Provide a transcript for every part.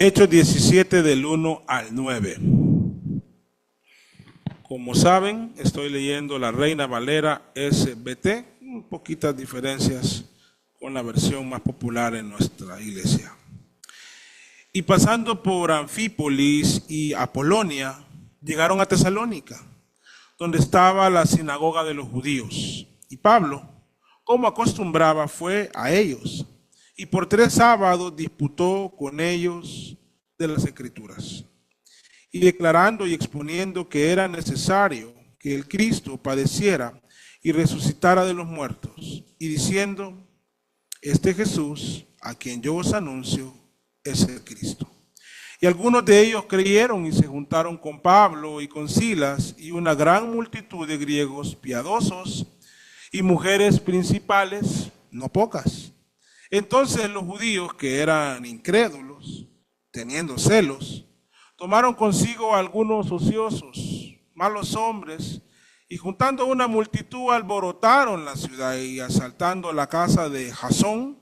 Hechos 17 del 1 al 9. Como saben, estoy leyendo la Reina Valera SBT, poquitas diferencias con la versión más popular en nuestra iglesia. Y pasando por Anfípolis y Apolonia, llegaron a Tesalónica, donde estaba la sinagoga de los judíos. Y Pablo, como acostumbraba, fue a ellos, y por 3 sábados disputó con ellos de las Escrituras, y declarando y exponiendo que era necesario que el Cristo padeciera y resucitara de los muertos, y diciendo: este Jesús, a quien yo os anuncio, es el Cristo. Y algunos de ellos creyeron y se juntaron con Pablo y con Silas y una gran multitud de griegos piadosos y mujeres principales, no pocas. Entonces los judíos, que eran incrédulos, teniendo celos, tomaron consigo algunos ociosos, malos hombres, y juntando una multitud alborotaron la ciudad, y asaltando la casa de Jasón,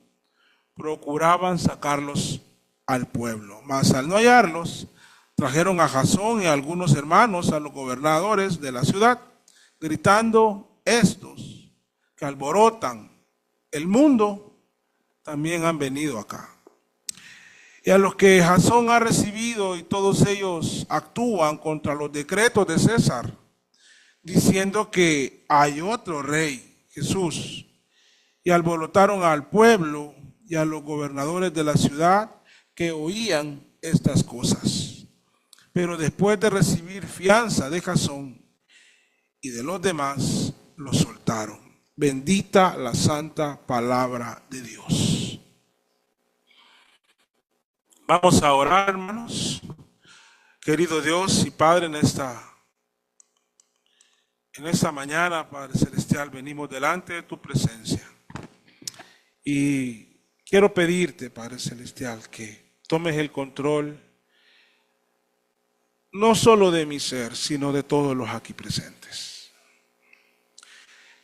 procuraban sacarlos al pueblo. Mas al no hallarlos, trajeron a Jasón y a algunos hermanos a los gobernadores de la ciudad, gritando: estos que alborotan el mundo también han venido acá. Y a los que Jasón ha recibido, y todos ellos actúan contra los decretos de César, diciendo que hay otro rey, Jesús. Y alborotaron al pueblo y a los gobernadores de la ciudad, que oían estas cosas. Pero después de recibir fianza de Jasón y de los demás, los soltaron. Bendita la santa palabra de Dios. Vamos a orar, hermanos. Querido Dios y Padre, en esta mañana, Padre Celestial, venimos delante de tu presencia. Y quiero pedirte, Padre Celestial, que tomes el control, no solo de mi ser, sino de todos los aquí presentes.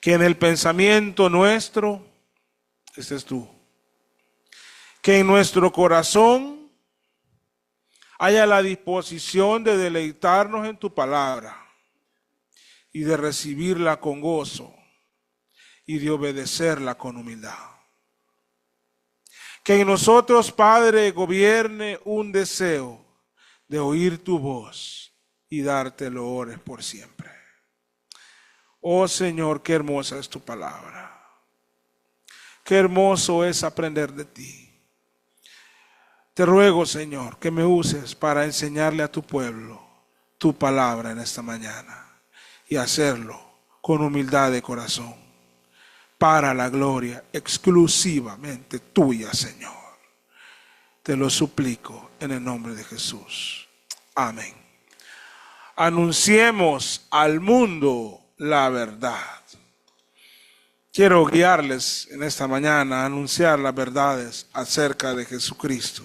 Que en el pensamiento nuestro estés tú. Que en nuestro corazón haya la disposición de deleitarnos en tu palabra y de recibirla con gozo y de obedecerla con humildad. Que en nosotros, Padre, gobierne un deseo de oír tu voz y darte loores por siempre. Oh Señor, qué hermosa es tu palabra. Qué hermoso es aprender de ti. Te ruego, Señor, que me uses para enseñarle a tu pueblo tu palabra en esta mañana y hacerlo con humildad de corazón, para la gloria exclusivamente tuya, Señor. Te lo suplico en el nombre de Jesús. Amén. Anunciemos al mundo la verdad. Quiero guiarles en esta mañana a anunciar las verdades acerca de Jesucristo,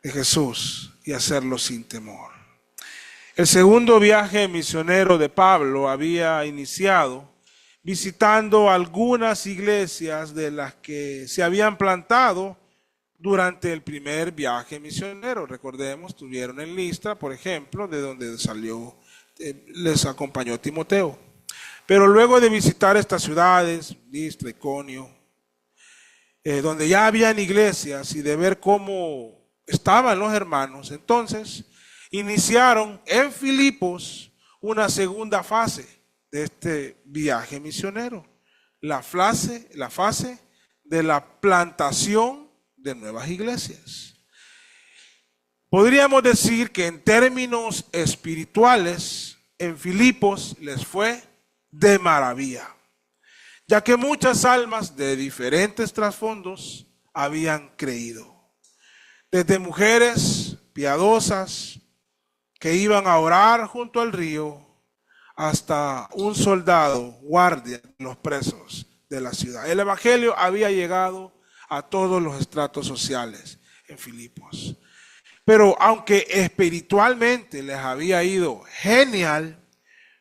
de Jesús, y hacerlo sin temor. El segundo viaje misionero de Pablo había iniciado visitando algunas iglesias de las que se habían plantado durante el primer viaje misionero. Recordemos, tuvieron en Listra, por ejemplo, de donde salió, les acompañó Timoteo. Pero luego de visitar estas ciudades, Listra, Iconio, donde ya habían iglesias, y de ver cómo estaban los hermanos, entonces iniciaron en Filipos una segunda fase de este viaje misionero, la fase de la plantación de nuevas iglesias. Podríamos decir que en términos espirituales, en Filipos les fue de maravilla, ya que muchas almas de diferentes trasfondos habían creído. Desde mujeres piadosas que iban a orar junto al río, hasta un soldado guardia de los presos de la ciudad. El evangelio había llegado a todos los estratos sociales en Filipos. Pero aunque espiritualmente les había ido genial,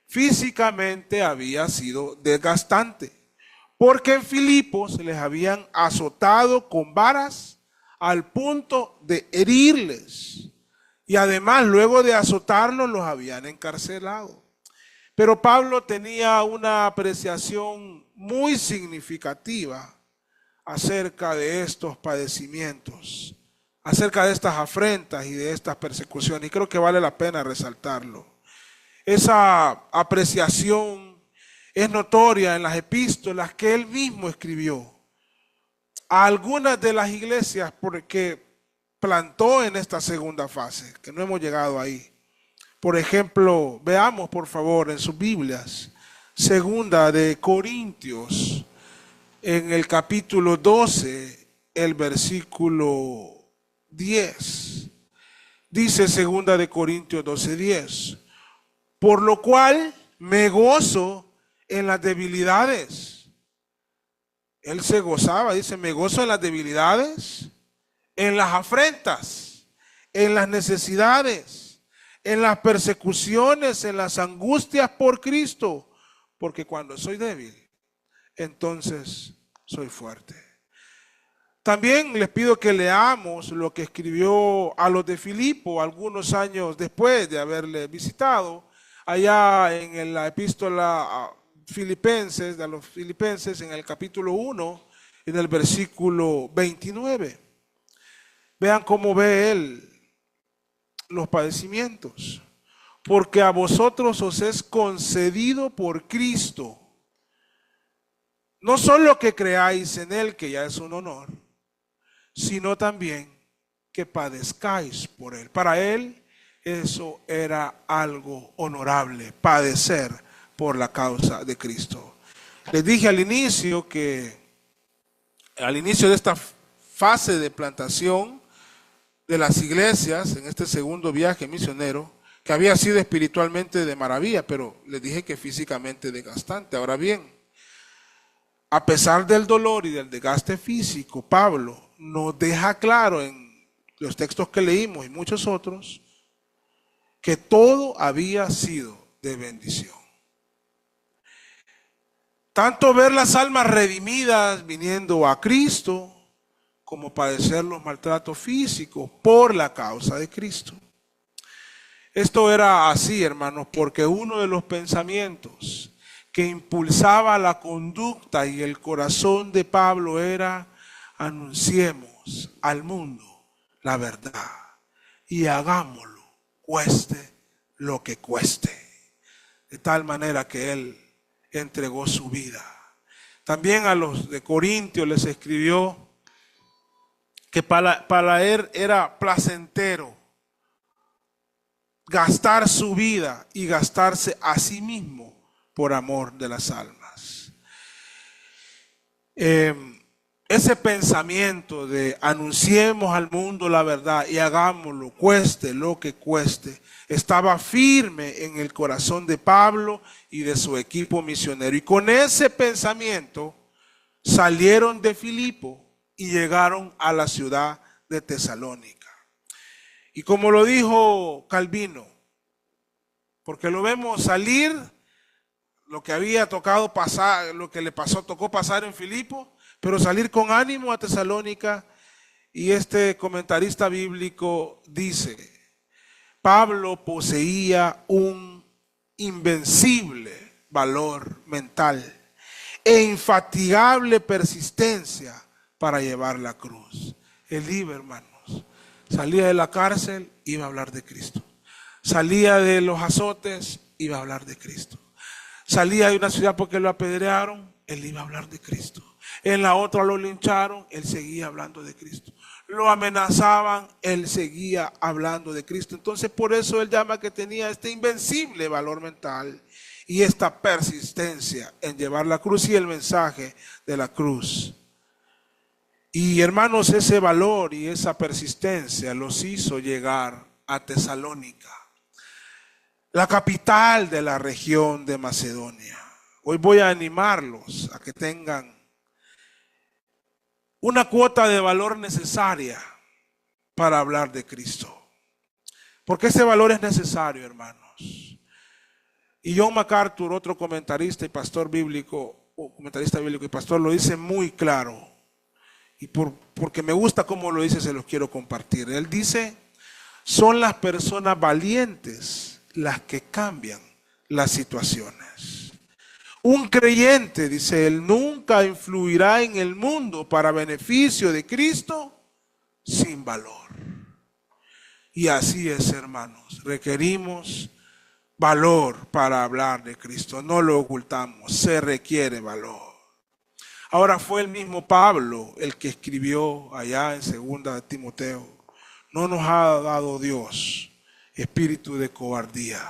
físicamente había sido desgastante, porque en Filipos les habían azotado con varas al punto de herirles. Y además, luego de azotarlos, los habían encarcelado. Pero Pablo tenía una apreciación muy significativa acerca de estos padecimientos, acerca de estas afrentas y de estas persecuciones. Y creo que vale la pena resaltarlo. Esa apreciación es notoria en las epístolas que él mismo escribió a algunas de las iglesias porque plantó en esta segunda fase, que no hemos llegado ahí. Por ejemplo, veamos por favor en sus Biblias, segunda de Corintios, en el capítulo 12, el versículo 10. Dice segunda de Corintios 12:10. Por lo cual me gozo en las debilidades. Él se gozaba, dice, me gozo en las debilidades, en las afrentas, en las necesidades, en las persecuciones, en las angustias por Cristo, porque cuando soy débil, entonces soy fuerte. También les pido que leamos lo que escribió a los de Filipo algunos años después de haberle visitado, allá en la epístola Filipenses, de los Filipenses, en el capítulo 1, en el versículo 29. Vean cómo ve él los padecimientos. Porque a vosotros os es concedido por Cristo, no solo que creáis en él, que ya es un honor, sino también que padezcáis por él. Para él eso era algo honorable, padecer por la causa de Cristo. Les dije al inicio que al inicio de esta fase de plantación de las iglesias, en este segundo viaje misionero, que había sido espiritualmente de maravilla, pero les dije que físicamente desgastante. Ahora bien, a pesar del dolor y del desgaste físico, Pablo nos deja claro en los textos que leímos y muchos otros, que todo había sido de bendición. Tanto ver las almas redimidas viniendo a Cristo, como padecer los maltratos físicos por la causa de Cristo. Esto era así, hermanos, porque uno de los pensamientos que impulsaba la conducta y el corazón de Pablo era: anunciemos al mundo la verdad y hagámoslo, cueste lo que cueste. De tal manera que él entregó su vida. También a los de Corintios les escribió que para él era placentero gastar su vida y gastarse a sí mismo por amor de las almas. Ese pensamiento de anunciemos al mundo la verdad y hagámoslo, cueste lo que cueste, estaba firme en el corazón de Pablo y de su equipo misionero. Y con ese pensamiento salieron de Filipo y llegaron a la ciudad de Tesalónica. Y como lo dijo Calvino, porque lo vemos salir, lo que había tocado pasar, lo que le tocó pasar en Filipo, pero salir con ánimo a Tesalónica. Y este comentarista bíblico dice: Pablo poseía un invencible valor mental e infatigable persistencia para llevar la cruz. Él iba, hermanos, salía de la cárcel, iba a hablar de Cristo. Salía de los azotes, iba a hablar de Cristo. Salía de una ciudad porque lo apedrearon, él iba a hablar de Cristo. En la otra lo lincharon, él seguía hablando de Cristo. Lo amenazaban, él seguía hablando de Cristo. Entonces por eso él llama que tenía este invencible valor mental y esta persistencia en llevar la cruz y el mensaje de la cruz. Y hermanos, ese valor y esa persistencia los hizo llegar a Tesalónica, la capital de la región de Macedonia. Hoy voy a animarlos a que tengan una cuota de valor necesaria para hablar de Cristo. Porque ese valor es necesario, hermanos. Y John MacArthur, otro comentarista y pastor bíblico, comentarista bíblico y pastor, lo dice muy claro. y porque me gusta cómo lo dice, se los quiero compartir. Él dice, son las personas valientes las que cambian las situaciones. Un creyente, dice él, nunca influirá en el mundo para beneficio de Cristo sin valor. Y así es, hermanos, requerimos valor para hablar de Cristo, no lo ocultamos, se requiere valor. Ahora fue el mismo Pablo el que escribió allá en 2 de Timoteo, no nos ha dado Dios espíritu de cobardía,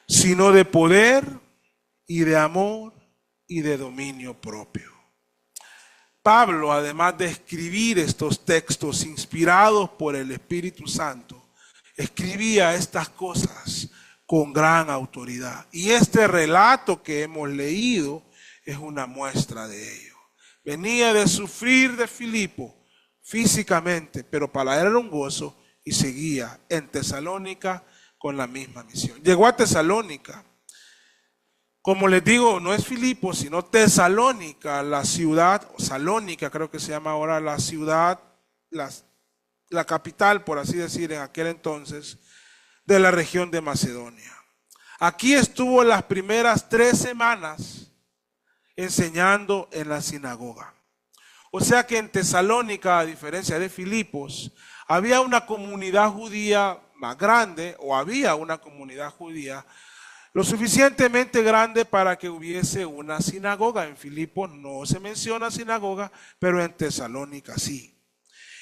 sino de poder y de amor y de dominio propio. Pablo, además de escribir estos textos inspirados por el Espíritu Santo, escribía estas cosas con gran autoridad. Y este relato que hemos leído es una muestra de ello. Venía de sufrir de Filipo físicamente, pero para él era un gozo y seguía en Tesalónica con la misma misión. Llegó a Tesalónica. Como les digo, no es Filipo, sino Tesalónica, la ciudad, o Salónica creo que se llama ahora la ciudad, la capital, por así decir, en aquel entonces, de la región de Macedonia. Aquí estuvo las primeras 3 semanas enseñando en la sinagoga. O sea que en Tesalónica, a diferencia de Filipos, había una comunidad judía más grande, o había una comunidad judía lo suficientemente grande para que hubiese una sinagoga. En Filipos no se menciona sinagoga, pero en Tesalónica sí.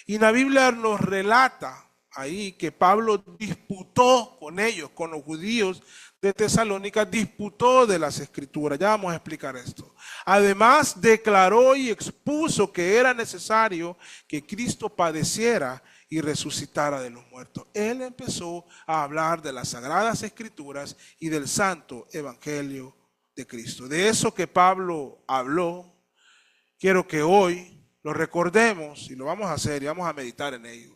Y la Biblia nos relata ahí que Pablo disputó con ellos, con los judíos de Tesalónica, disputó de las Escrituras. Ya vamos a explicar esto. Además, declaró y expuso que era necesario que Cristo padeciera y resucitara de los muertos. Él empezó a hablar de las Sagradas Escrituras y del Santo Evangelio de Cristo. De eso que Pablo habló, quiero que hoy lo recordemos y lo vamos a hacer y vamos a meditar en ello.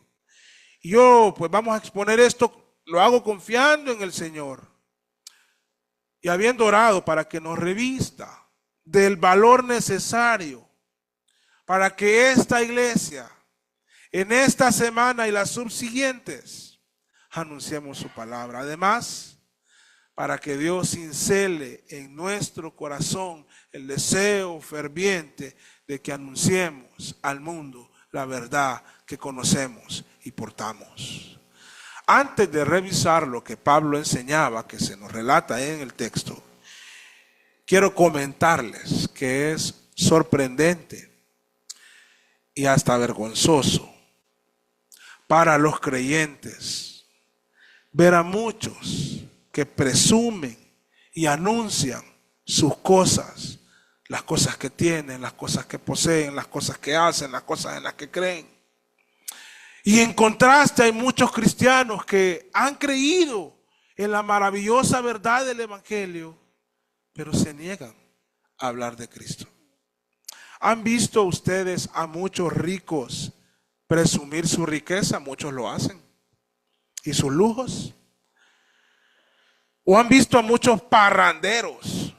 Y yo pues vamos a exponer esto, lo hago confiando en el Señor y habiendo orado para que nos revista del valor necesario para que esta iglesia en esta semana y las subsiguientes anunciemos su palabra. Además, para que Dios cincele en nuestro corazón el deseo ferviente de que anunciemos al mundo la verdad que conocemos y portamos. Antes de revisar lo que Pablo enseñaba, que se nos relata en el texto, quiero comentarles que es sorprendente y hasta vergonzoso para los creyentes ver a muchos que presumen y anuncian sus cosas, las cosas que tienen, las cosas que poseen, las cosas que hacen, las cosas en las que creen. Y en contraste hay muchos cristianos que han creído en la maravillosa verdad del Evangelio, pero se niegan a hablar de Cristo. ¿Han visto ustedes a muchos ricos presumir su riqueza? Muchos lo hacen. ¿Y sus lujos? ¿O han visto a muchos parranderos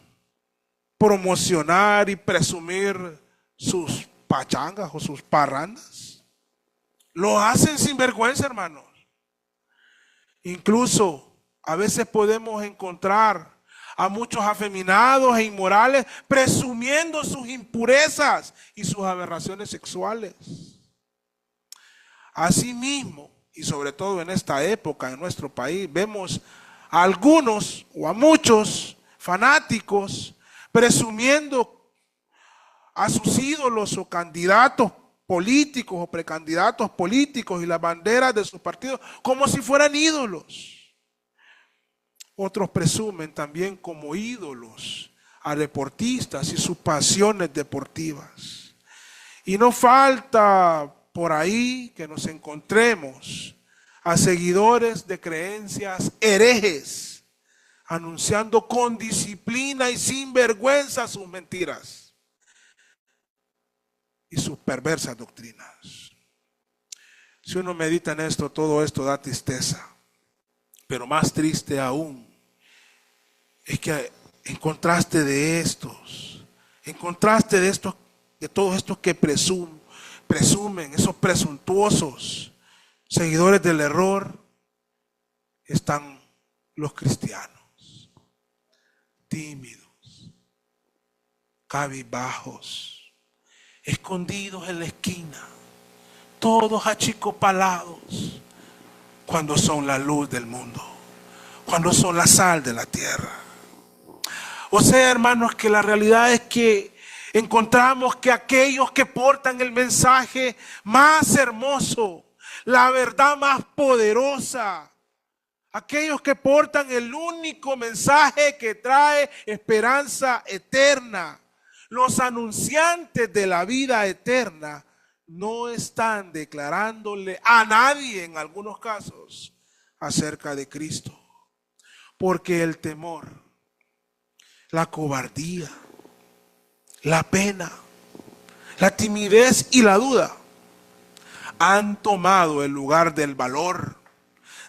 promocionar y presumir sus pachangas o sus parrandas? Lo hacen sin vergüenza, hermanos. Incluso a veces podemos encontrar a muchos afeminados e inmorales presumiendo sus impurezas y sus aberraciones sexuales. Asimismo, y sobre todo en esta época en nuestro país, vemos a algunos o a muchos fanáticos presumiendo a sus ídolos o candidatos políticos o precandidatos políticos y las banderas de sus partidos como si fueran ídolos. Otros presumen también como ídolos a deportistas y sus pasiones deportivas. Y no falta por ahí que nos encontremos a seguidores de creencias herejes, anunciando con disciplina y sin vergüenza sus mentiras y sus perversas doctrinas. Si uno medita en esto, todo esto da tristeza. Pero más triste aún es que en contraste de estos, en contraste de todos estos que presumen, esos presuntuosos seguidores del error, están los cristianos, tímidos, cabizbajos, escondidos en la esquina, todos achicopalados, cuando son la luz del mundo, cuando son la sal de la tierra. O sea, hermanos, que la realidad es que encontramos que aquellos que portan el mensaje más hermoso, la verdad más poderosa, aquellos que portan el único mensaje que trae esperanza eterna, los anunciantes de la vida eterna, no están declarándole a nadie en algunos casos acerca de Cristo. Porque el temor, la cobardía, la pena, la timidez y la duda han tomado el lugar del valor,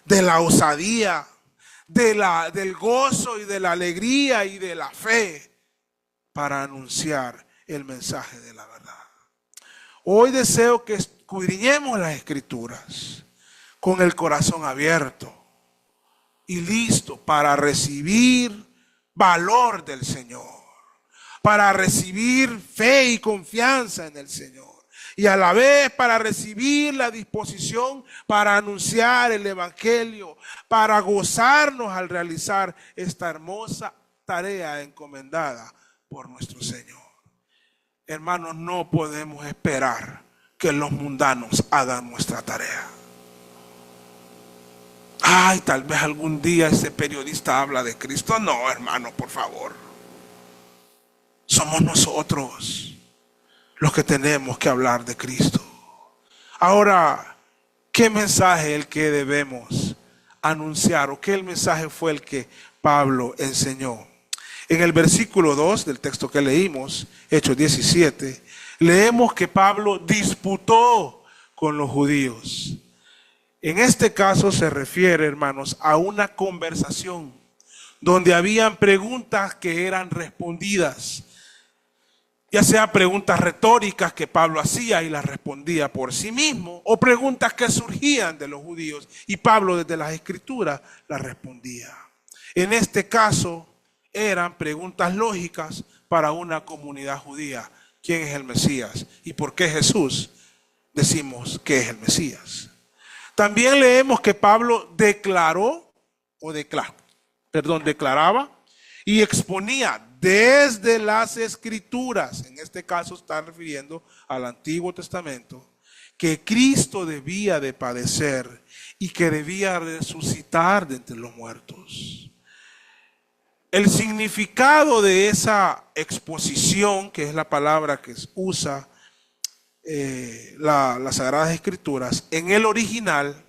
de la osadía, del gozo y de la alegría y de la fe para anunciar el mensaje de la verdad. Hoy deseo que escudriñemos las Escrituras con el corazón abierto y listo para recibir valor del Señor, para recibir fe y confianza en el Señor, y a la vez para recibir la disposición para anunciar el Evangelio, para gozarnos al realizar esta hermosa tarea encomendada por nuestro Señor. Hermanos, no podemos esperar que los mundanos hagan nuestra tarea. Ay, tal vez algún día ese periodista habla de Cristo. No, hermano, por favor. Somos nosotros los que tenemos que hablar de Cristo. Ahora, ¿qué mensaje es el que debemos anunciar? ¿O qué mensaje fue el que Pablo enseñó? En el versículo 2 del texto que leímos, Hechos 17, leemos que Pablo disputó con los judíos. En este caso se refiere, hermanos, a una conversación donde habían preguntas que eran respondidas, ya sea preguntas retóricas que Pablo hacía y las respondía por sí mismo, o preguntas que surgían de los judíos y Pablo desde las Escrituras las respondía. En este caso eran preguntas lógicas para una comunidad judía. ¿Quién es el Mesías? ¿Y por qué Jesús decimos que es el Mesías? También leemos que Pablo declaraba y exponía desde las Escrituras, en este caso está refiriendo al Antiguo Testamento, que Cristo debía de padecer y que debía resucitar de entre los muertos. El significado de esa exposición, que es la palabra que usa las Sagradas Escrituras, en el original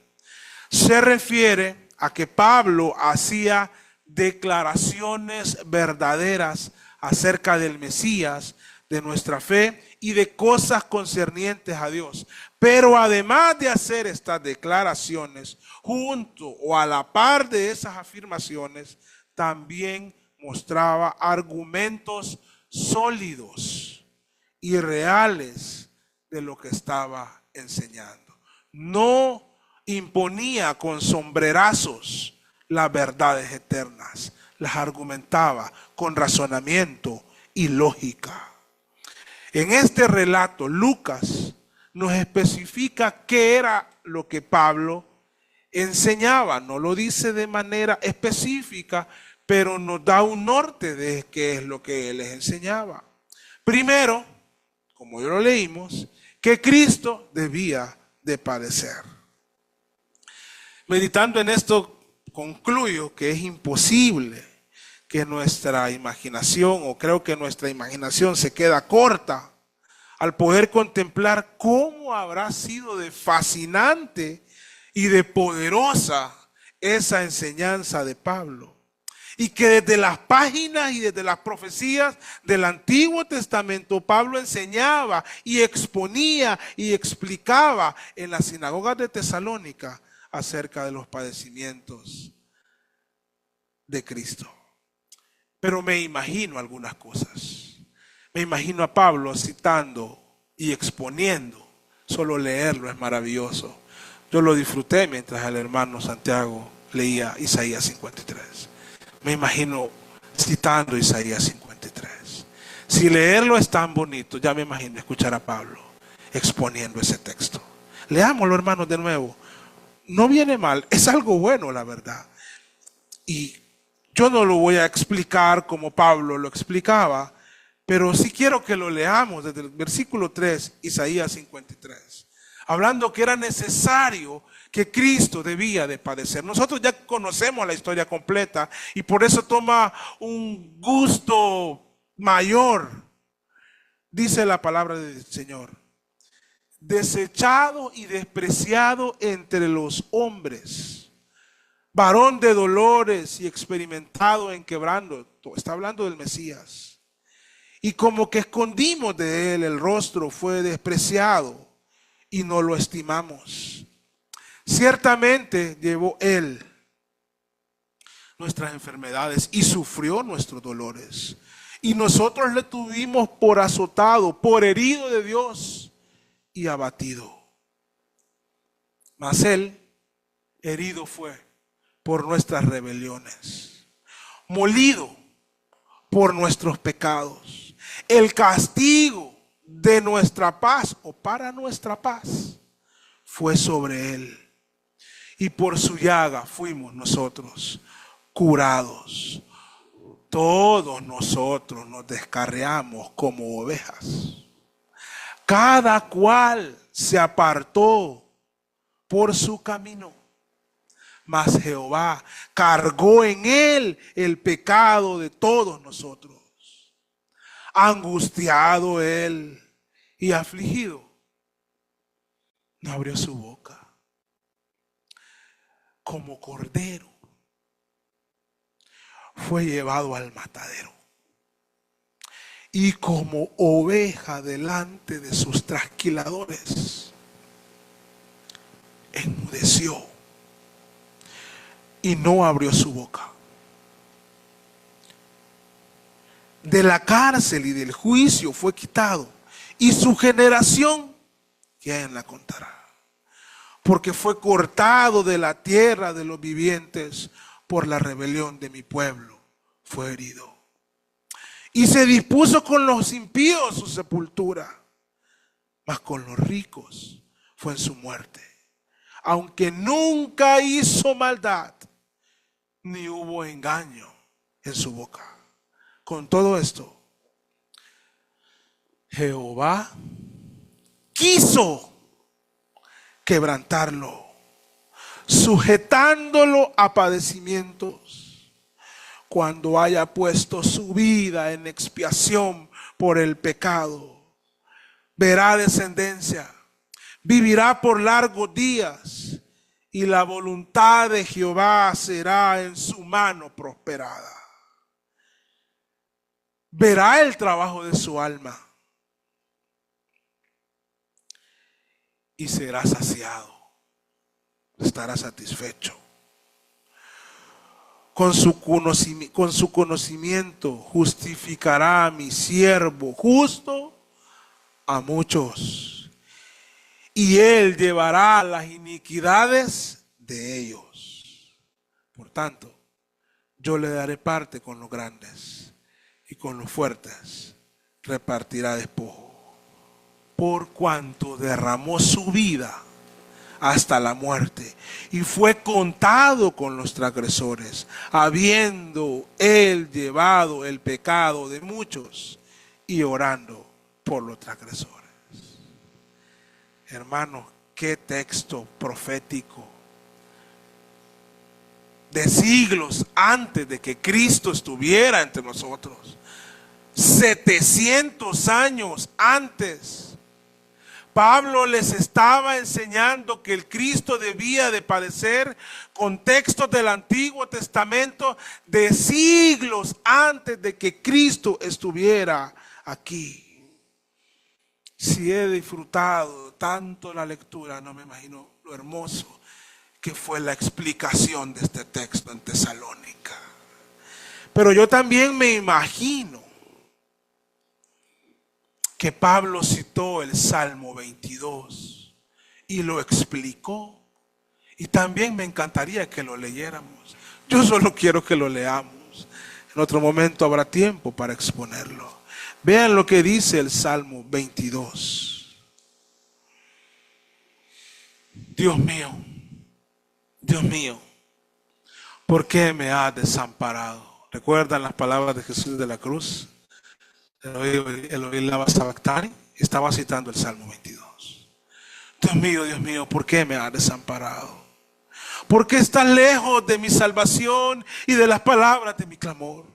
se refiere a que Pablo hacía declaraciones verdaderas acerca del Mesías, de nuestra fe y de cosas concernientes a Dios. Pero además de hacer estas declaraciones, junto o a la par de esas afirmaciones, también mostraba argumentos sólidos y reales de lo que estaba enseñando. No imponía con sombrerazos las verdades eternas, las argumentaba con razonamiento y lógica. En este relato, Lucas nos especifica qué era lo que Pablo enseñaba. No lo dice de manera específica, pero nos da un norte de qué es lo que él les enseñaba. Primero, como ya lo leímos, que Cristo debía de padecer. Meditando en esto, concluyo que es imposible que nuestra imaginación, o creo que nuestra imaginación se queda corta al poder contemplar cómo habrá sido de fascinante y de poderosa esa enseñanza de Pablo. Y que desde las páginas y desde las profecías del Antiguo Testamento, Pablo enseñaba y exponía y explicaba en las sinagogas de Tesalónica acerca de los padecimientos de Cristo. Pero me imagino algunas cosas. Me imagino a Pablo citando y exponiendo Solo leerlo es maravilloso. Yo lo disfruté mientras el hermano Santiago leía Isaías 53. Me imagino citando Isaías 53. Si leerlo es tan bonito, ya me imagino escuchar a Pablo exponiendo ese texto. Leámoslo, hermanos, de nuevo. No viene mal, es algo bueno, la verdad. Y yo no lo voy a explicar como Pablo lo explicaba, pero sí quiero que lo leamos desde el versículo 3, Isaías 53. Hablando que era necesario que Cristo debía de padecer. Nosotros ya conocemos la historia completa y por eso toma un gusto mayor. Dice la palabra del Señor: desechado y despreciado entre los hombres, varón de dolores y experimentado en quebranto. Está hablando del Mesías. Y como que escondimos de él el rostro, fue despreciado y no lo estimamos. Ciertamente llevó él nuestras enfermedades y sufrió nuestros dolores. Y nosotros le tuvimos por azotado, por herido de Dios y abatido. Mas él herido fue por nuestras rebeliones, molido por nuestros pecados. El castigo de nuestra paz, o para nuestra paz, fue sobre él. Y por su llaga fuimos nosotros curados. Todos nosotros nos descarriamos como ovejas. Cada cual se apartó por su camino. Mas Jehová cargó en él el pecado de todos nosotros. Angustiado él y afligido, no abrió su boca. Como cordero fue llevado al matadero, y como oveja delante de sus trasquiladores, enmudeció y no abrió su boca. De la cárcel y del juicio fue quitado, y su generación, ¿quién la contará? Porque fue cortado de la tierra de los vivientes, por la rebelión de mi pueblo fue herido. Y se dispuso con los impíos su sepultura, mas con los ricos fue en su muerte. Aunque nunca hizo maldad, ni hubo engaño en su boca. Con todo esto, Jehová quiso quebrantarlo, sujetándolo a padecimientos. Cuando haya puesto su vida en expiación por el pecado, verá descendencia, vivirá por largos días, y la voluntad de Jehová será en su mano prosperada. Verá el trabajo de su alma y será saciado, estará satisfecho. Con su conocimiento justificará a mi siervo justo a muchos, y él llevará las iniquidades de ellos. Por tanto, yo le daré parte con los grandes, y con los fuertes repartirá despojo. Por cuanto derramó su vida hasta la muerte, y fue contado con los transgresores, habiendo él llevado el pecado de muchos y orando por los transgresores. Hermanos, qué texto profético. De siglos antes de que Cristo estuviera entre nosotros, 700 años antes, Pablo les estaba enseñando que el Cristo debía de padecer, con textos del Antiguo Testamento de siglos antes de que Cristo estuviera aquí. Si he disfrutado tanto la lectura, no me imagino lo hermoso que fue la explicación de este texto en Tesalónica. Pero yo también me imagino que Pablo citó el Salmo 22 y lo explicó. Y también me encantaría que lo leyéramos. Yo solo quiero que lo leamos. En otro momento habrá tiempo para exponerlo. Vean lo que dice el Salmo 22. Dios mío, ¿por qué me has desamparado? ¿Recuerdan las palabras de Jesús de la cruz? Eloí lama sabactani. Estaba citando el Salmo 22. Dios mío, ¿por qué me has desamparado? ¿Por qué estás lejos de mi salvación y de las palabras de mi clamor?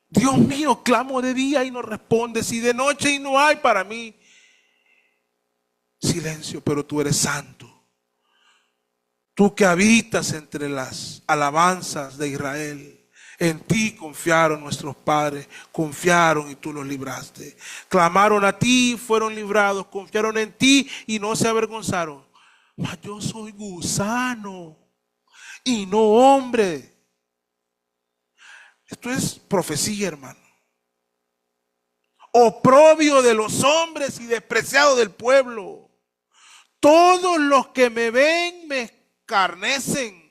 Dios mío, clamo de día y no respondes, y de noche y no hay para mí silencio, pero tú eres santo. Tú que habitas entre las alabanzas de Israel. En ti confiaron nuestros padres, confiaron y tú los libraste. Clamaron a ti y fueron librados, confiaron en ti y no se avergonzaron. Mas yo soy gusano y no hombre. Esto es profecía, hermano. Oprobio de los hombres y despreciado del pueblo. Todos los que me ven me escarnecen.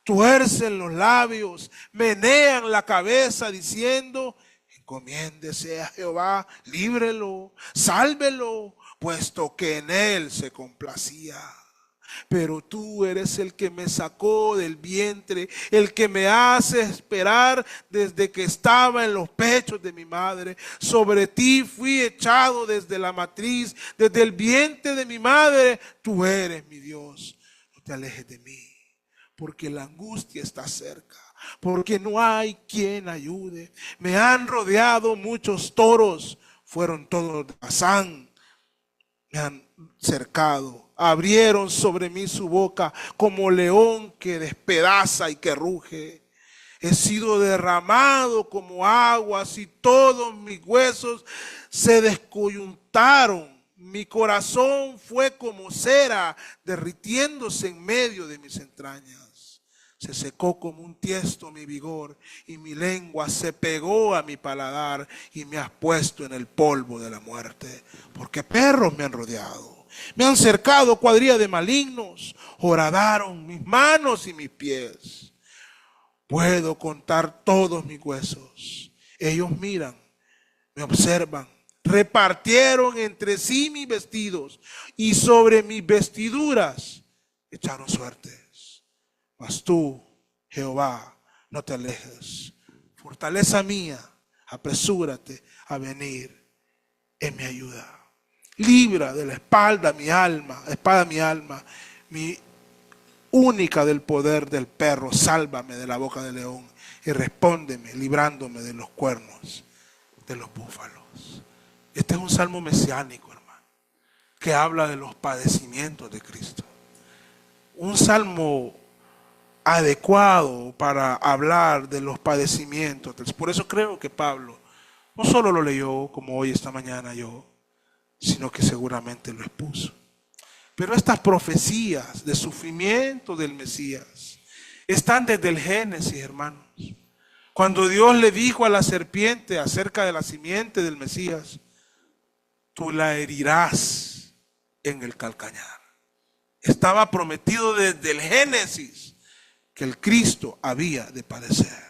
Tuercen los labios, menean la cabeza diciendo, encomiéndese a Jehová, líbrelo, sálvelo, puesto que en él se complacía. Pero tú eres el que me sacó del vientre, el que me hace esperar desde que estaba en los pechos de mi madre. Sobre ti fui echado desde la matriz, desde el vientre de mi madre. Tú eres mi Dios, no te alejes de mí. Porque la angustia está cerca, porque no hay quien ayude. Me han rodeado muchos toros, fueron todos de Basán, me han cercado, abrieron sobre mí su boca como león que despedaza y que ruge. He sido derramado como aguas y todos mis huesos se descoyuntaron. Mi corazón fue como cera derritiéndose en medio de mis entrañas. Se secó como un tiesto mi vigor y mi lengua se pegó a mi paladar y me has puesto en el polvo de la muerte. Porque perros me han rodeado, me han cercado cuadrilla de malignos, horadaron mis manos y mis pies. Puedo contar todos mis huesos. Ellos miran, me observan. Repartieron entre sí mis vestidos y sobre mis vestiduras echaron suertes. Mas tú, Jehová, no te alejes. Fortaleza mía, apresúrate a venir en mi ayuda. Libra de la espada mi alma, mi única del poder del perro. Sálvame de la boca del león y respóndeme, librándome de los cuernos de los búfalos. Este es un salmo mesiánico, hermano, que habla de los padecimientos de Cristo. Un salmo adecuado para hablar de los padecimientos. Por eso creo que Pablo no solo lo leyó como hoy esta mañana yo, sino que seguramente lo expuso. Pero estas profecías de sufrimiento del Mesías están desde el Génesis, hermanos. Cuando Dios le dijo a la serpiente acerca de la simiente del Mesías, tú la herirás en el calcañar. Estaba prometido desde el Génesis que el Cristo había de padecer.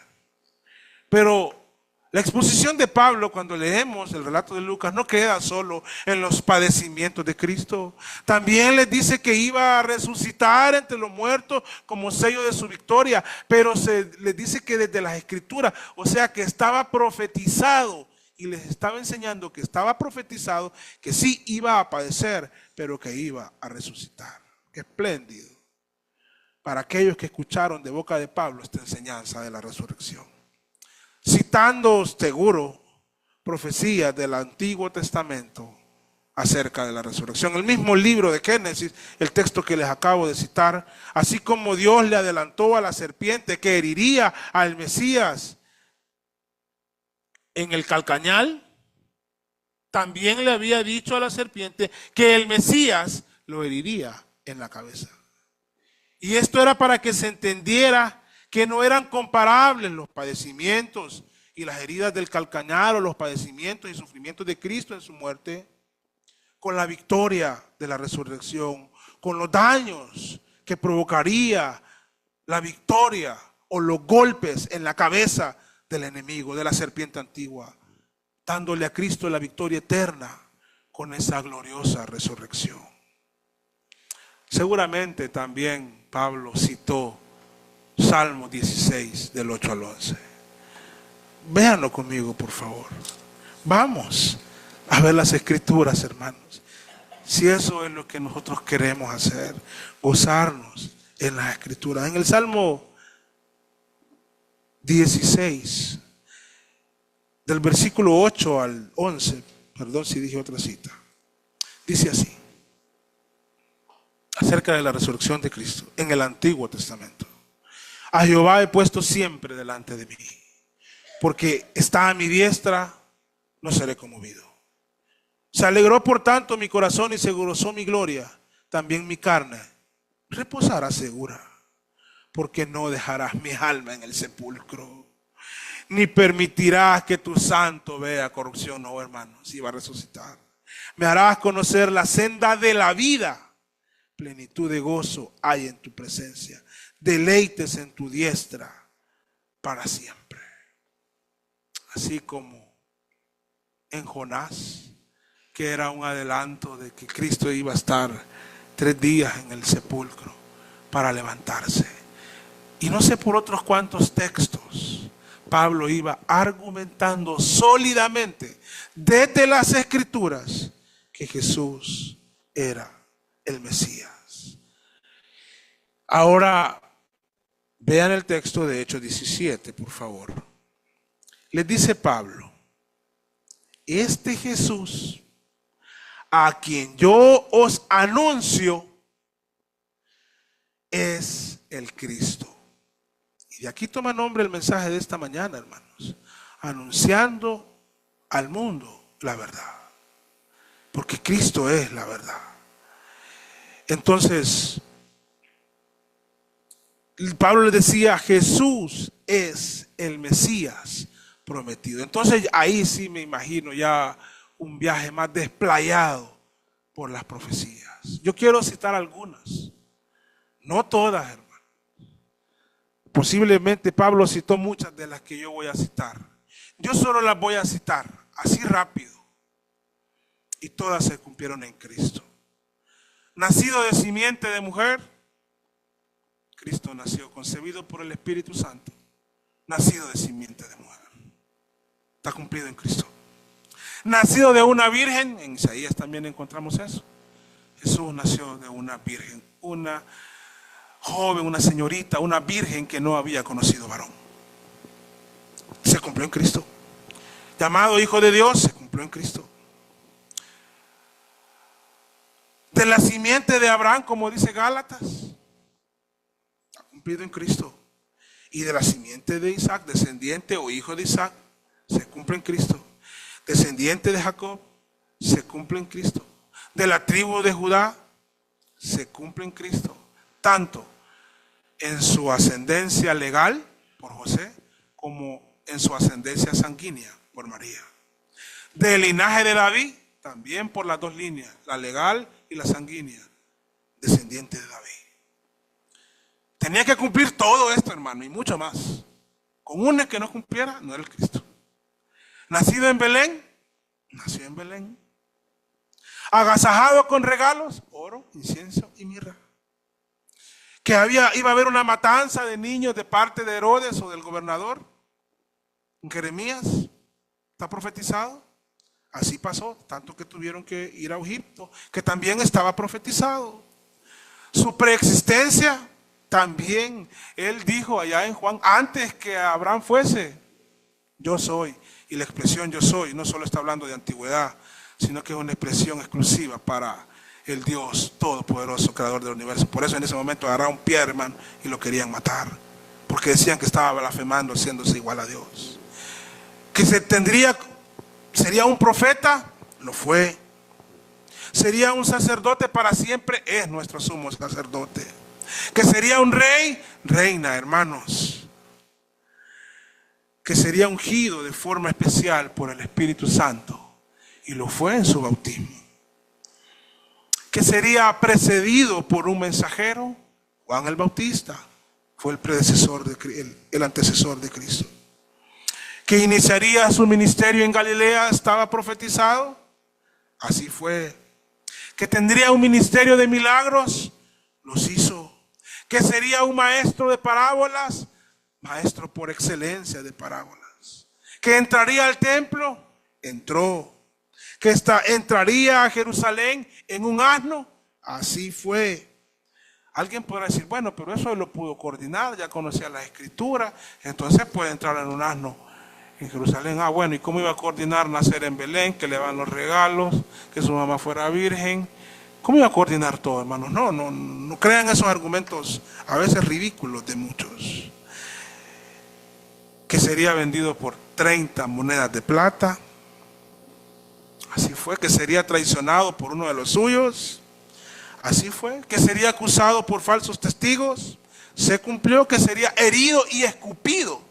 Pero la exposición de Pablo, cuando leemos el relato de Lucas, no queda solo en los padecimientos de Cristo. También les dice que iba a resucitar entre los muertos como sello de su victoria. Pero les dice que desde las Escrituras, o sea que estaba profetizado. Y les estaba enseñando que estaba profetizado, que sí iba a padecer, pero que iba a resucitar. Qué espléndido para aquellos que escucharon de boca de Pablo esta enseñanza de la resurrección. Citando seguro profecías del Antiguo Testamento acerca de la resurrección. El mismo libro de Génesis, el texto que les acabo de citar, así como Dios le adelantó a la serpiente que heriría al Mesías en el calcañal, también le había dicho a la serpiente que el Mesías lo heriría en la cabeza. Y esto era para que se entendiera que no eran comparables los padecimientos y las heridas del calcañar o los padecimientos y sufrimientos de Cristo en su muerte con la victoria de la resurrección, con los daños que provocaría la victoria o los golpes en la cabeza del enemigo, de la serpiente antigua, dándole a Cristo la victoria eterna con esa gloriosa resurrección. Seguramente también Pablo citó Salmo 16 del 8 al 11. Véanlo conmigo, por favor. Vamos a ver las escrituras, hermanos. Si eso es lo que nosotros queremos hacer, gozarnos en las escrituras. En el Salmo 16, del versículo 8 al 11, perdón si dije otra cita, dice así, acerca de la resurrección de Cristo, en el Antiguo Testamento. A Jehová he puesto siempre delante de mí, porque está a mi diestra, no seré conmovido. Se alegró por tanto mi corazón y se gozó mi gloria. También mi carne reposará segura, porque no dejarás mi alma en el sepulcro, ni permitirás que tu santo vea corrupción. No, hermano, si va a resucitar. Me harás conocer la senda de la vida. Plenitud de gozo hay en tu presencia. Deleites en tu diestra para siempre. Así como en Jonás, que era un adelanto de que Cristo iba a estar 3 días en el sepulcro para levantarse. Y no sé por otros cuantos textos, Pablo iba argumentando sólidamente desde las Escrituras que Jesús era el Mesías. Ahora, vean el texto de Hechos 17, por favor. Les dice Pablo, este Jesús, a quien yo os anuncio, es el Cristo. Y de aquí toma nombre el mensaje de esta mañana, hermanos. Anunciando al mundo la verdad. Porque Cristo es la verdad. Entonces, Pablo le decía, Jesús es el Mesías prometido. Entonces ahí sí me imagino ya un viaje más desplayado por las profecías. Yo quiero citar algunas, no todas, hermano. Posiblemente Pablo citó muchas de las que yo voy a citar. Yo solo las voy a citar así rápido. Y todas se cumplieron en Cristo. Nacido de simiente de mujer, Cristo nació, concebido por el Espíritu Santo, nacido de simiente de mujer. Está cumplido en Cristo. Nacido de una virgen, en Isaías también encontramos eso. Jesús nació de una virgen, una joven, una señorita, una virgen que no había conocido varón. Se cumplió en Cristo. Llamado Hijo de Dios, se cumplió en Cristo. De la simiente de Abraham, como dice Gálatas, está cumplido en Cristo. Y de la simiente de Isaac, descendiente o hijo de Isaac, se cumple en Cristo. Descendiente de Jacob, se cumple en Cristo. De la tribu de Judá, se cumple en Cristo. Tanto en su ascendencia legal por José, como en su ascendencia sanguínea por María. Del linaje de David, también por las dos líneas, la legal y la sanguínea, descendiente de David. Tenía que cumplir todo esto, hermano, y mucho más. Con una que no cumpliera, no era el Cristo. Nacido en Belén, nació en Belén. Agasajado con regalos, oro, incienso y mirra. Que iba a haber una matanza de niños de parte de Herodes o del gobernador. En Jeremías está profetizado. Así pasó, tanto que tuvieron que ir a Egipto, que también estaba profetizado. Su preexistencia también, él dijo allá en Juan, antes que Abraham fuese, yo soy. Y la expresión yo soy no solo está hablando de antigüedad, sino que es una expresión exclusiva para el Dios todopoderoso, creador del universo. Por eso en ese momento agarraron pie, hermano, y lo querían matar, porque decían que estaba blasfemando, haciéndose igual a Dios. Que sería un profeta, lo fue. Sería un sacerdote para siempre, es nuestro sumo sacerdote. Que sería un rey, reina, hermanos. Que sería ungido de forma especial por el Espíritu Santo, y lo fue en su bautismo. que sería precedido por un mensajero. Juan el Bautista fue el predecesor, el antecesor de Cristo. Que iniciaría su ministerio en Galilea, estaba profetizado. Así fue. Que tendría un ministerio de milagros, los hizo. Que sería un maestro de parábolas, maestro por excelencia de parábolas. Que entraría al templo, entró. Que entraría a Jerusalén en un asno, así fue. Alguien podrá decir, bueno, pero eso él lo pudo coordinar, ya conocía las escrituras, entonces puede entrar en un asno en Jerusalén. Ah, bueno, ¿y cómo iba a coordinar nacer en Belén, que le van los regalos, que su mamá fuera virgen? ¿Cómo iba a coordinar todo, hermanos? No crean esos argumentos a veces ridículos de muchos. Que sería vendido por 30 monedas de plata. Así fue. Que sería traicionado por uno de los suyos. Así fue. Que sería acusado por falsos testigos. Se cumplió. Que sería herido y escupido.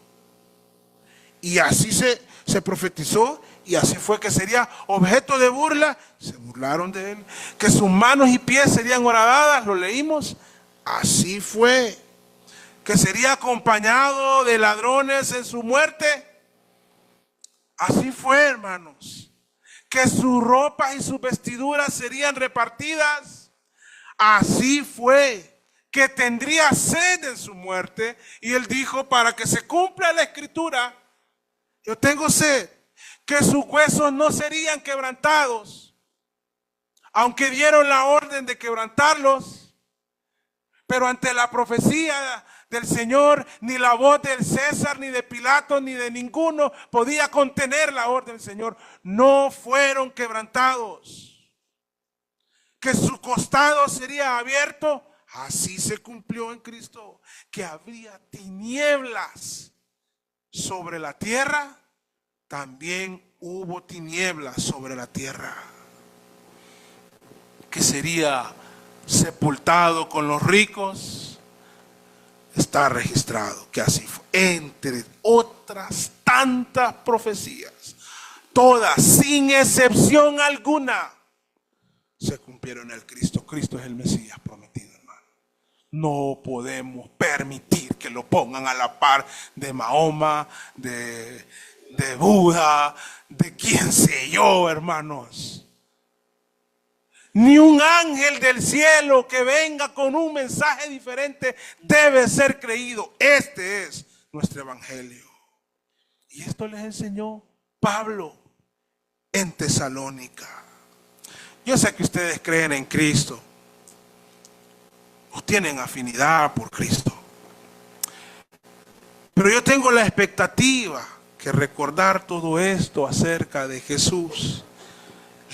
Y así se profetizó. Y así fue. Que sería objeto de burla. Se burlaron de él. Que sus manos y pies serían horadadas. Lo leímos. Así fue. Que sería acompañado de ladrones en su muerte. Así fue, hermanos. Que sus ropas y sus vestiduras serían repartidas. Así fue. Que tendría sed en su muerte. Y él dijo, para que se cumpla la escritura, yo tengo sed. Que sus huesos no serían quebrantados, aunque dieron la orden de quebrantarlos. Pero ante la profecía del Señor, ni la voz del César, ni de Pilato, ni de ninguno podía contener la orden del Señor. No fueron quebrantados. Que su costado sería abierto. Así se cumplió en Cristo. Que habría tinieblas sobre la tierra. También hubo tinieblas sobre la tierra. Que sería sepultado con los ricos. Está registrado que así fue. Entre otras tantas profecías, todas sin excepción alguna, se cumplieron en el Cristo. Cristo es el Mesías prometido, hermano. No podemos permitir que lo pongan a la par de Mahoma, de Buda, de quién sé yo, hermanos. Ni un ángel del cielo que venga con un mensaje diferente debe ser creído. Este es nuestro evangelio. Y esto les enseñó Pablo en Tesalónica. Yo sé que ustedes creen en Cristo, o tienen afinidad por Cristo. Pero yo tengo la expectativa que recordar todo esto acerca de Jesús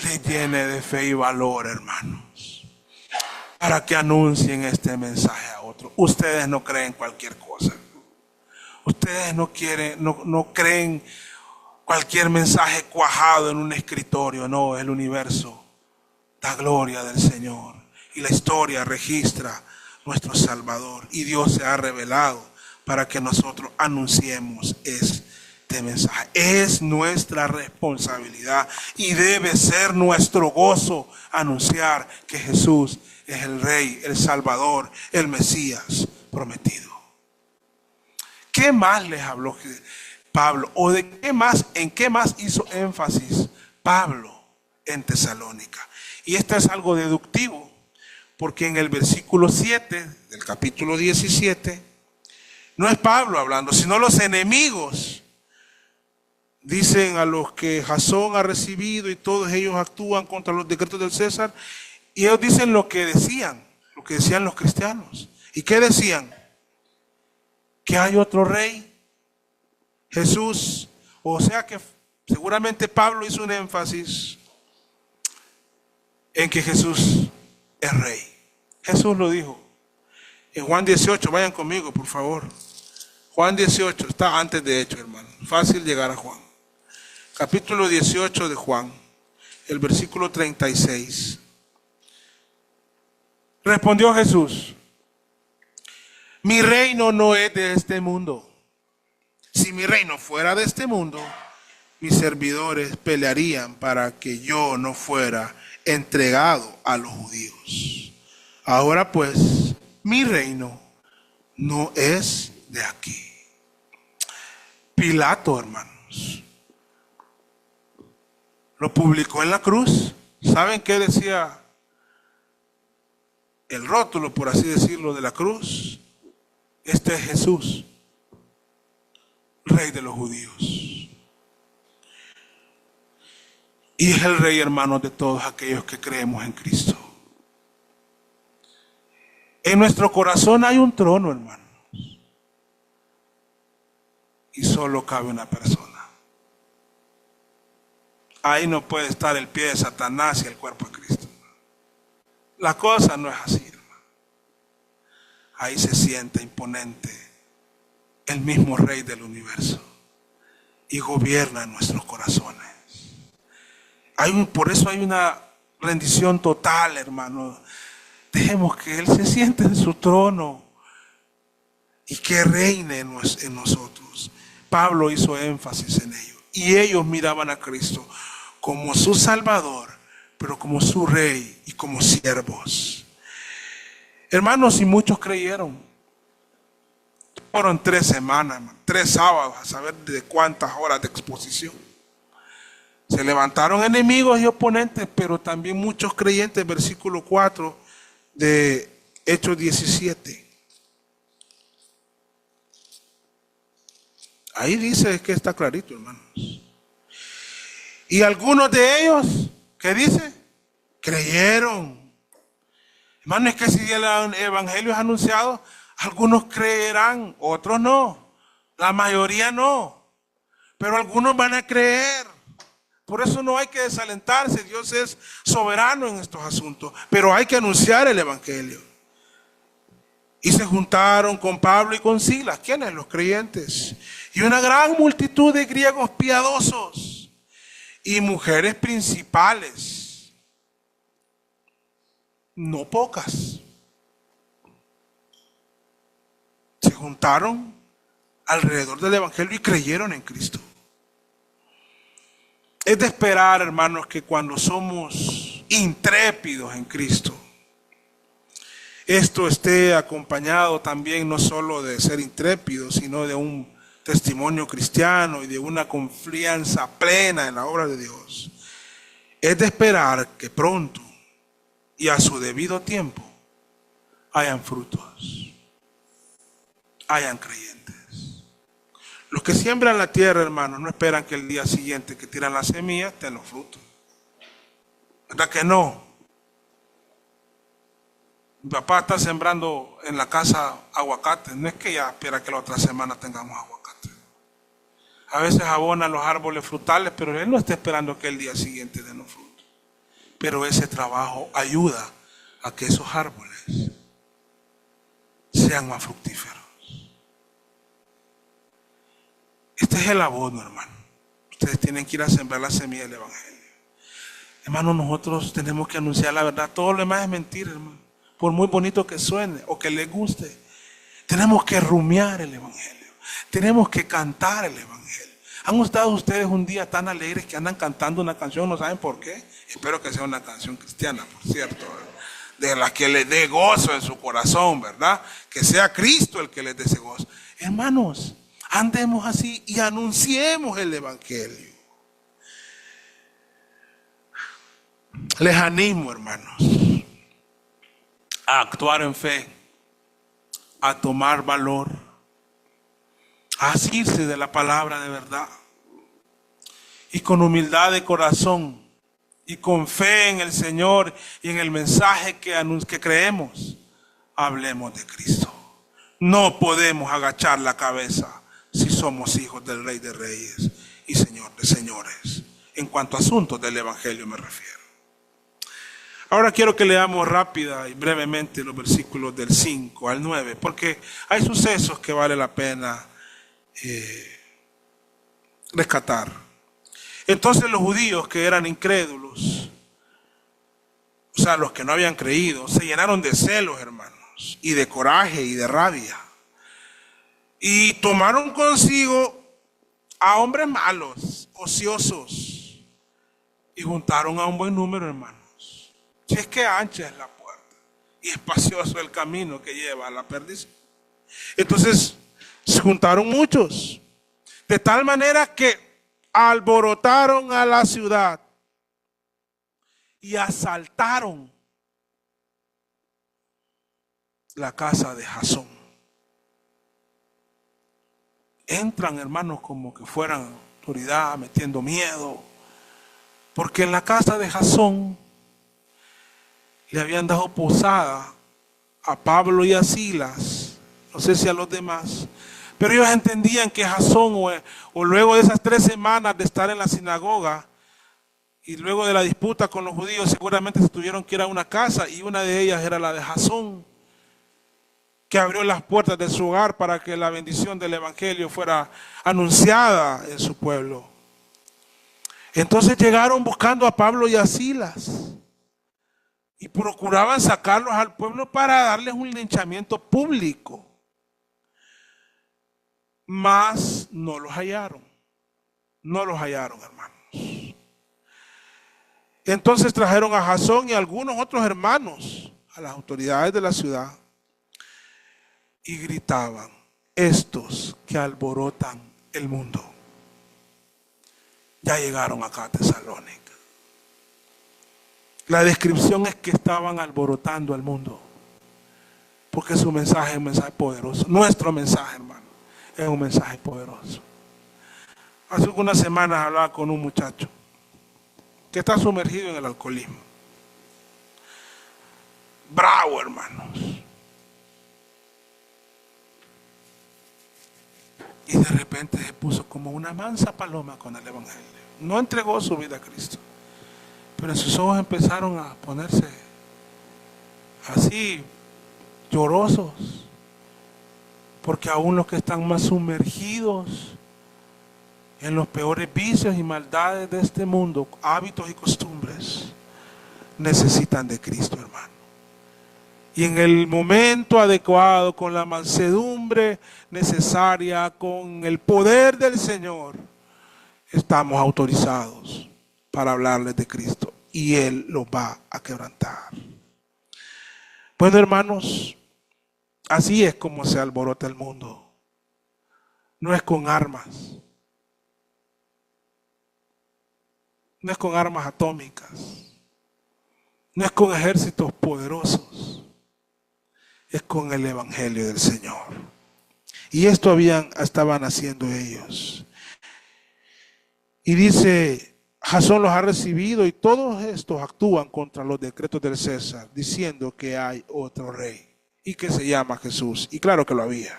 le llene de fe y valor, hermanos, para que anuncien este mensaje a otros. Ustedes no creen cualquier cosa. Ustedes no creen cualquier mensaje cuajado en un escritorio. No, el universo da gloria del Señor. Y la historia registra nuestro Salvador. Y Dios se ha revelado para que nosotros anunciemos este mensaje. Es nuestra responsabilidad y debe ser nuestro gozo anunciar que Jesús es el Rey, el Salvador, el Mesías prometido. ¿Qué más les habló Pablo? ¿O de qué más, en qué más hizo énfasis Pablo en Tesalónica? Y esto es algo deductivo, porque en el versículo 7 del capítulo 17 no es Pablo hablando, sino los enemigos. Dicen a los que Jasón ha recibido y todos ellos actúan contra los decretos del César. Y ellos dicen lo que decían los cristianos. ¿Y qué decían? Que hay otro rey, Jesús. O sea que seguramente Pablo hizo un énfasis en que Jesús es rey. Jesús lo dijo. En Juan 18, vayan conmigo por favor. Juan 18, está antes de Hechos, hermano. Fácil llegar a Juan. Capítulo 18 de Juan, el versículo 36. Respondió Jesús: mi reino no es de este mundo. Si mi reino fuera de este mundo, mis servidores pelearían para que yo no fuera entregado a los judíos. Ahora pues, mi reino no es de aquí. Pilato, hermanos, lo publicó en la cruz. ¿Saben qué decía el rótulo, por así decirlo, de la cruz? Este es Jesús, Rey de los judíos. Y es el Rey, hermanos, de todos aquellos que creemos en Cristo. En nuestro corazón hay un trono, hermanos. Y solo cabe una persona. Ahí no puede estar el pie de Satanás y el cuerpo de Cristo. La cosa no es así, hermano. Ahí se siente imponente el mismo Rey del universo y gobierna en nuestros corazones. Por eso hay una rendición total, hermano. Dejemos que Él se siente en su trono y que reine en nosotros. Pablo hizo énfasis en ello. Y ellos miraban a Cristo como su Salvador, pero como su Rey y como siervos. Hermanos, y muchos creyeron. Fueron 3 semanas, 3 sábados, a saber de cuántas horas de exposición. Se levantaron enemigos y oponentes, pero también muchos creyentes, versículo 4 de Hechos 17. Ahí dice que está clarito, hermanos. Y algunos de ellos, ¿qué dice? Creyeron. Hermanos, es que si el evangelio es anunciado, algunos creerán, otros no. La mayoría no. Pero algunos van a creer. Por eso no hay que desalentarse. Dios es soberano en estos asuntos. Pero hay que anunciar el evangelio. Y se juntaron con Pablo y con Silas. ¿Quiénes? Los creyentes. Y una gran multitud de griegos piadosos y mujeres principales. No pocas. Se juntaron alrededor del evangelio y creyeron en Cristo. Es de esperar, hermanos, que cuando somos intrépidos en Cristo, esto esté acompañado también no solo de ser intrépido, sino de un testimonio cristiano y de una confianza plena en la obra de Dios. Es de esperar que pronto y a su debido tiempo hayan frutos, hayan creyentes. Los que siembran la tierra, hermanos, no esperan que el día siguiente que tiran la semilla estén los frutos. ¿Verdad que no? Mi papá está sembrando en la casa aguacate. No es que ya espera que la otra semana tengamos aguacate. A veces abona los árboles frutales, pero él no está esperando que el día siguiente den los frutos. Pero ese trabajo ayuda a que esos árboles sean más fructíferos. Este es el abono, hermano. Ustedes tienen que ir a sembrar la semilla del evangelio. Hermano, nosotros tenemos que anunciar la verdad. Todo lo demás es mentira, hermano. Por muy bonito que suene o que les guste, tenemos que rumiar el evangelio. Tenemos que cantar el evangelio. ¿Han estado ustedes un día tan alegres que andan cantando una canción? ¿No saben por qué? Espero que sea una canción cristiana, por cierto, de la que les dé gozo en su corazón, ¿verdad? Que sea Cristo el que les dé ese gozo. Hermanos, andemos así y anunciemos el evangelio. Les animo, hermanos, a actuar en fe, a tomar valor, a asirse de la palabra de verdad y con humildad de corazón y con fe en el Señor y en el mensaje que creemos, hablemos de Cristo. No podemos agachar la cabeza si somos hijos del Rey de Reyes y Señor de Señores. En cuanto a asuntos del evangelio me refiero. Ahora quiero que leamos rápida y brevemente los versículos del 5 al 9, porque hay sucesos que vale la pena rescatar. Entonces los judíos que eran incrédulos, o sea, los que no habían creído, se llenaron de celos, hermanos, y de coraje y de rabia. Y tomaron consigo a hombres malos, ociosos, y juntaron a un buen número, hermanos. Si es que ancha es la puerta y espacioso el camino que lleva a la perdición. Entonces se juntaron muchos, de tal manera que alborotaron a la ciudad y asaltaron la casa de Jasón. Entran, hermanos, como que fueran autoridad, metiendo miedo, porque en la casa de Jasón le habían dado posada a Pablo y a Silas, no sé si a los demás, pero ellos entendían que Jasón, o luego de esas 3 semanas de estar en la sinagoga y luego de la disputa con los judíos, seguramente se tuvieron que ir a una casa, y una de ellas era la de Jasón, que abrió las puertas de su hogar para que la bendición del evangelio fuera anunciada en su pueblo. Entonces llegaron buscando a Pablo y a Silas y procuraban sacarlos al pueblo para darles un linchamiento público. Mas no los hallaron. No los hallaron, hermanos. Entonces trajeron a Jasón y a algunos otros hermanos a las autoridades de la ciudad y gritaban: estos que alborotan el mundo ya llegaron acá a Tesalónica. La descripción es que estaban alborotando el mundo, porque su mensaje es un mensaje poderoso. Nuestro mensaje, hermano, es un mensaje poderoso. Hace algunas semanas hablaba con un muchacho que está sumergido en el alcoholismo. Bravo, hermanos. Y de repente se puso como una mansa paloma con el evangelio. No entregó su vida a Cristo, pero en sus ojos empezaron a ponerse así llorosos, porque aún los que están más sumergidos en los peores vicios y maldades de este mundo, hábitos y costumbres, necesitan de Cristo, hermano. Y en el momento adecuado, con la mansedumbre necesaria, con el poder del Señor, estamos autorizados para hablarles de Cristo, y Él los va a quebrantar. Bueno, hermanos, así es como se alborota el mundo. No es con armas. No es con armas atómicas. No es con ejércitos poderosos. Es con el evangelio del Señor. Y esto estaban haciendo ellos. Y dice: Jasón los ha recibido, y todos estos actúan contra los decretos del César, diciendo que hay otro rey y que se llama Jesús. Y claro que lo había.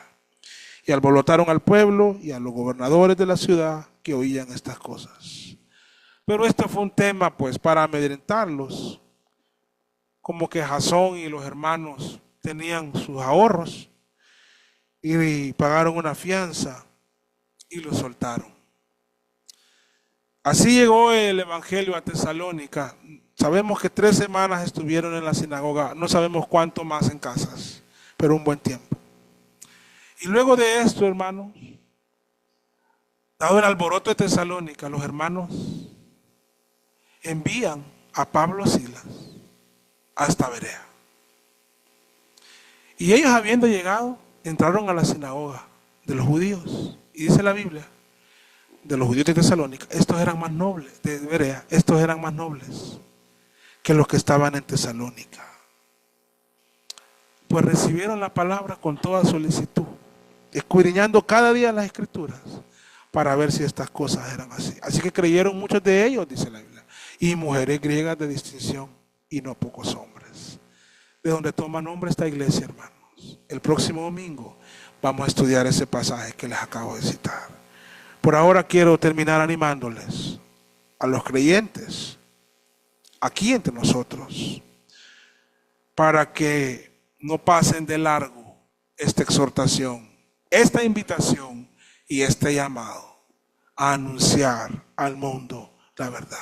Y alborotaron al pueblo y a los gobernadores de la ciudad que oían estas cosas. Pero esto fue un tema, pues, para amedrentarlos. Como que Jasón y los hermanos tenían sus ahorros y pagaron una fianza y los soltaron. Así llegó el evangelio a Tesalónica. Sabemos que 3 semanas estuvieron en la sinagoga, no sabemos cuánto más en casas, pero un buen tiempo. Y luego de esto, hermanos, dado el alboroto de Tesalónica, los hermanos envían a Pablo y Silas hasta Berea. Y ellos, habiendo llegado, entraron a la sinagoga de los judíos. Y dice la Biblia, de los judíos de Tesalónica, estos eran más nobles, de Berea, estos eran más nobles que los que estaban en Tesalónica. Pues recibieron la palabra con toda solicitud, escudriñando cada día las escrituras para ver si estas cosas eran así. Así que creyeron muchos de ellos, dice la Biblia, y mujeres griegas de distinción, y no pocos hombres. De donde toma nombre esta iglesia, hermanos. El próximo domingo vamos a estudiar ese pasaje que les acabo de citar. Por ahora quiero terminar animándoles a los creyentes aquí entre nosotros, para que no pasen de largo esta exhortación, esta invitación y este llamado a anunciar al mundo la verdad.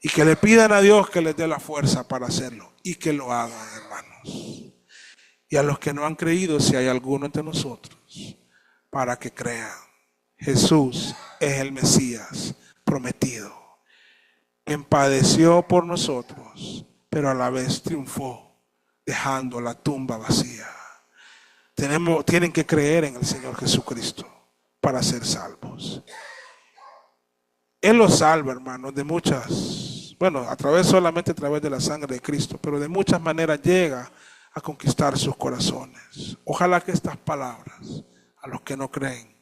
Y que le pidan a Dios que les dé la fuerza para hacerlo, y que lo hagan, hermanos. Y a los que no han creído, si hay alguno entre nosotros, para que crean. Jesús es el Mesías prometido, quien padeció por nosotros, pero a la vez triunfó, dejando la tumba vacía. Tienen que creer en el Señor Jesucristo para ser salvos. Él los salva, hermanos, de muchas, solamente a través de la sangre de Cristo, pero de muchas maneras llega a conquistar sus corazones. Ojalá que estas palabras, a los que no creen,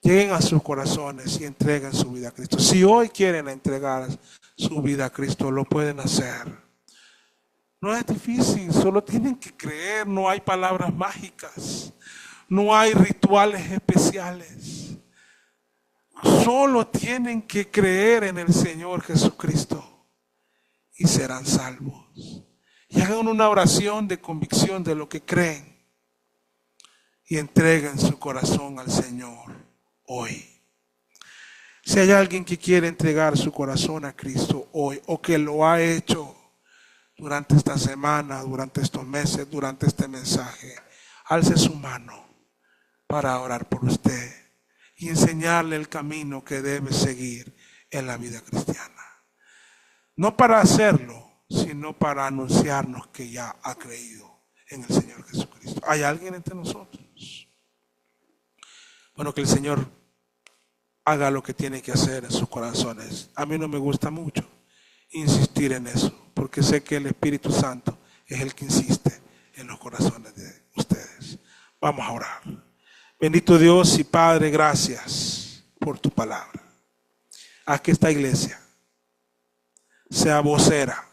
lleguen a sus corazones y entreguen su vida a Cristo. Si hoy quieren entregar su vida a Cristo, lo pueden hacer. No es difícil, solo tienen que creer. No hay palabras mágicas, no hay rituales especiales. Solo tienen que creer en el Señor Jesucristo y serán salvos. Y hagan una oración de convicción de lo que creen y entreguen su corazón al Señor hoy. Si hay alguien que quiere entregar su corazón a Cristo hoy, o que lo ha hecho durante esta semana, durante estos meses, durante este mensaje, alce su mano para orar por usted y enseñarle el camino que debe seguir en la vida cristiana. No para hacerlo, sino para anunciarnos que ya ha creído en el Señor Jesucristo. ¿Hay alguien entre nosotros? Bueno, que el Señor haga lo que tiene que hacer en sus corazones. A mí no me gusta mucho insistir en eso, porque sé que el Espíritu Santo es el que insiste en los corazones de ustedes. Vamos a orar. Bendito Dios y Padre, gracias por tu palabra. Haz que esta iglesia sea vocera,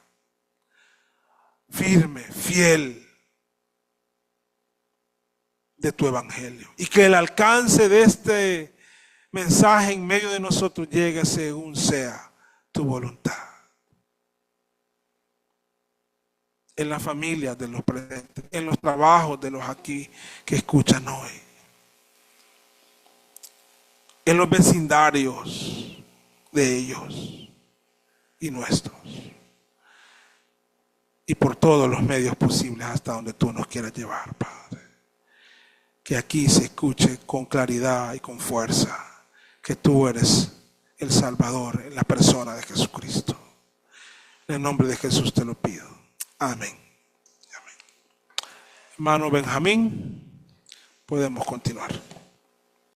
firme, fiel de tu evangelio, y que el alcance de este mensaje en medio de nosotros llegue según sea tu voluntad. En las familias de los presentes, en los trabajos de los aquí que escuchan hoy, en los vecindarios de ellos y nuestros, y por todos los medios posibles hasta donde tú nos quieras llevar, Padre. Que aquí se escuche con claridad y con fuerza que tú eres el Salvador en la persona de Jesucristo. En el nombre de Jesús te lo pido. Amén. Amén. Hermano Benjamín, podemos continuar.